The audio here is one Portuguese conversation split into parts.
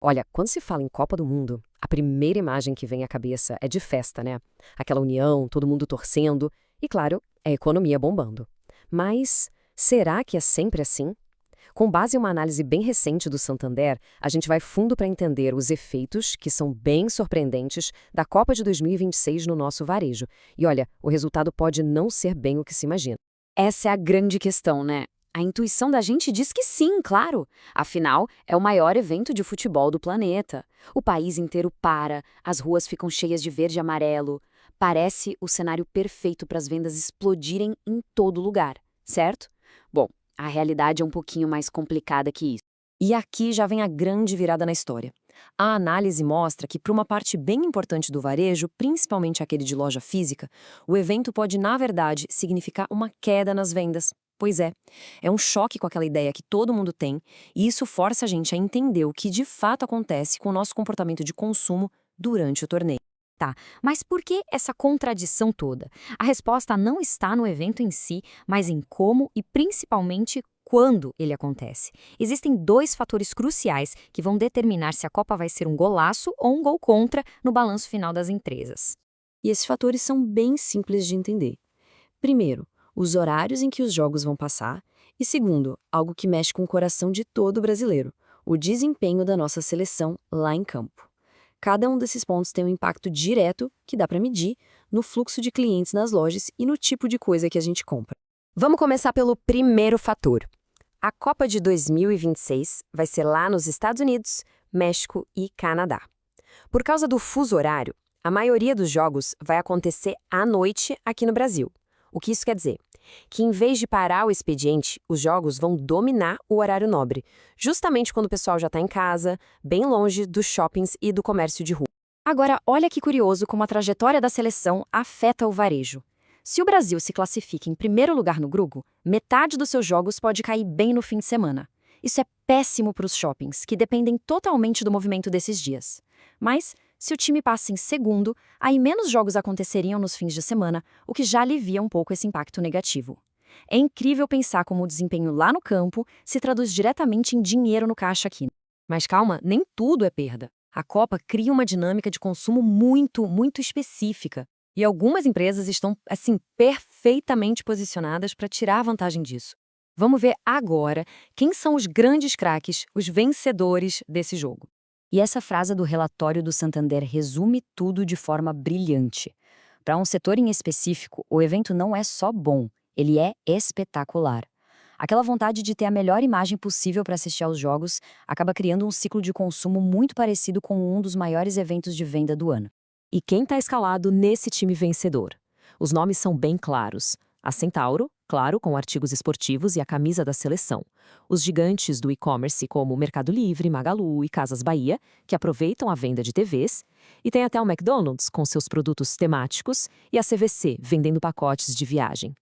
Olha, quando se fala em Copa do Mundo, a primeira imagem que vem à cabeça é de festa, né? Aquela união, todo mundo torcendo e, claro, a economia bombando. Mas será que é sempre assim? Com base em uma análise bem recente do Santander, a gente vai fundo para entender os efeitos, que são bem surpreendentes, da Copa de 2026 no nosso varejo. E olha, o resultado pode não ser bem o que se imagina. Essa é a grande questão, né? A intuição da gente diz que sim, claro. Afinal, é o maior evento de futebol do planeta. O país inteiro para, as ruas ficam cheias de verde e amarelo. Parece o cenário perfeito para as vendas explodirem em todo lugar, certo? Bom, a realidade é um pouquinho mais complicada que isso. E aqui já vem a grande virada na história. A análise mostra que, para uma parte bem importante do varejo, principalmente aquele de loja física, o evento pode, na verdade, significar uma queda nas vendas. Pois é um choque com aquela ideia que todo mundo tem, e isso força a gente a entender o que de fato acontece com o nosso comportamento de consumo durante o torneio. Tá, mas por que essa contradição toda? A resposta não está no evento em si, mas em como e principalmente quando ele acontece. Existem dois fatores cruciais que vão determinar se a Copa vai ser um golaço ou um gol contra no balanço final das empresas. E esses fatores são bem simples de entender. Primeiro, os horários em que os jogos vão passar. E segundo, algo que mexe com o coração de todo brasileiro, o desempenho da nossa seleção lá em campo. Cada um desses pontos tem um impacto direto, que dá para medir, no fluxo de clientes nas lojas e no tipo de coisa que a gente compra. Vamos começar pelo primeiro fator. A Copa de 2026 vai ser lá nos Estados Unidos, México e Canadá. Por causa do fuso horário, a maioria dos jogos vai acontecer à noite aqui no Brasil. O que isso quer dizer? Que em vez de parar o expediente, os jogos vão dominar o horário nobre, justamente quando o pessoal já está em casa, bem longe dos shoppings e do comércio de rua. Agora, olha que curioso como a trajetória da seleção afeta o varejo. Se o Brasil se classifica em primeiro lugar no grupo, metade dos seus jogos pode cair bem no fim de semana. Isso é péssimo para os shoppings, que dependem totalmente do movimento desses dias. Mas, se o time passa em segundo, aí menos jogos aconteceriam nos fins de semana, o que já alivia um pouco esse impacto negativo. É incrível pensar como o desempenho lá no campo se traduz diretamente em dinheiro no caixa aqui. Mas calma, nem tudo é perda. A Copa cria uma dinâmica de consumo muito específica. E algumas empresas estão, assim, perfeitamente posicionadas para tirar vantagem disso. Vamos ver agora quem são os grandes craques, os vencedores desse jogo. E essa frase do relatório do Santander resume tudo de forma brilhante. Para um setor em específico, o evento não é só bom, ele é espetacular. Aquela vontade de ter a melhor imagem possível para assistir aos jogos acaba criando um ciclo de consumo muito parecido com um dos maiores eventos de venda do ano. E quem está escalado nesse time vencedor? Os nomes são bem claros. A Centauro, claro, com artigos esportivos e a camisa da seleção. Os gigantes do e-commerce como Mercado Livre, Magalu e Casas Bahia, que aproveitam a venda de TVs. E tem até o McDonald's com seus produtos temáticos e a CVC vendendo pacotes de viagem.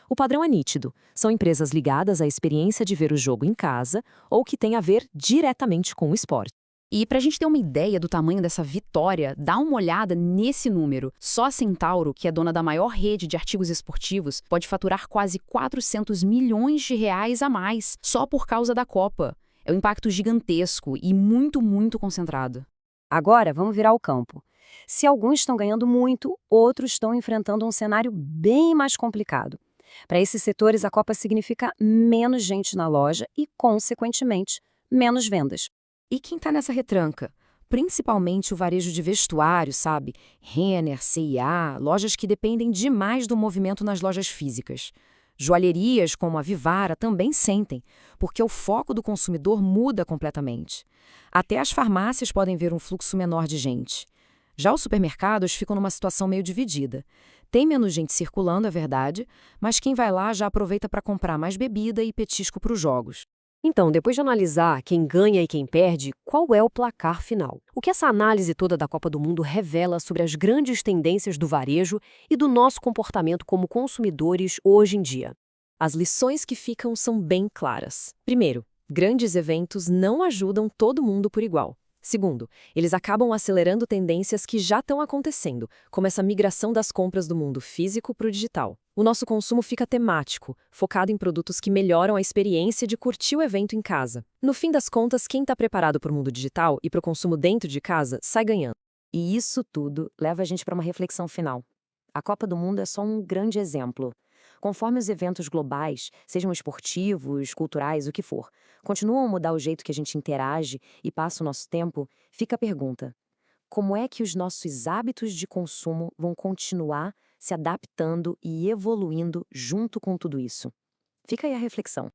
O padrão é nítido. São empresas ligadas à experiência de ver o jogo em casa ou que têm a ver diretamente com o esporte. E para a gente ter uma ideia do tamanho dessa vitória, dá uma olhada nesse número. Só a Centauro, que é dona da maior rede de artigos esportivos, pode faturar quase 400 milhões de reais a mais, só por causa da Copa. É um impacto gigantesco e muito concentrado. Agora, vamos virar o campo. Se alguns estão ganhando muito, outros estão enfrentando um cenário bem mais complicado. Para esses setores, a Copa significa menos gente na loja e, consequentemente, menos vendas. E quem está nessa retranca? Principalmente o varejo de vestuário, sabe? Renner, C&A, lojas que dependem demais do movimento nas lojas físicas. Joalherias como a Vivara também sentem, porque o foco do consumidor muda completamente. Até as farmácias podem ver um fluxo menor de gente. Já os supermercados ficam numa situação meio dividida. Tem menos gente circulando, é verdade, mas quem vai lá já aproveita para comprar mais bebida e petisco para os jogos. Então, depois de analisar quem ganha e quem perde, qual é o placar final? O que essa análise toda da Copa do Mundo revela sobre as grandes tendências do varejo e do nosso comportamento como consumidores hoje em dia? As lições que ficam são bem claras. Primeiro, grandes eventos não ajudam todo mundo por igual. Segundo, eles acabam acelerando tendências que já estão acontecendo, como essa migração das compras do mundo físico para o digital. O nosso consumo fica temático, focado em produtos que melhoram a experiência de curtir o evento em casa. No fim das contas, quem está preparado para o mundo digital e para o consumo dentro de casa sai ganhando. E isso tudo leva a gente para uma reflexão final. A Copa do Mundo é só um grande exemplo. Conforme os eventos globais, sejam esportivos, culturais, o que for, continuam a mudar o jeito que a gente interage e passa o nosso tempo, fica a pergunta: como é que os nossos hábitos de consumo vão continuar se adaptando e evoluindo junto com tudo isso? Fica aí a reflexão.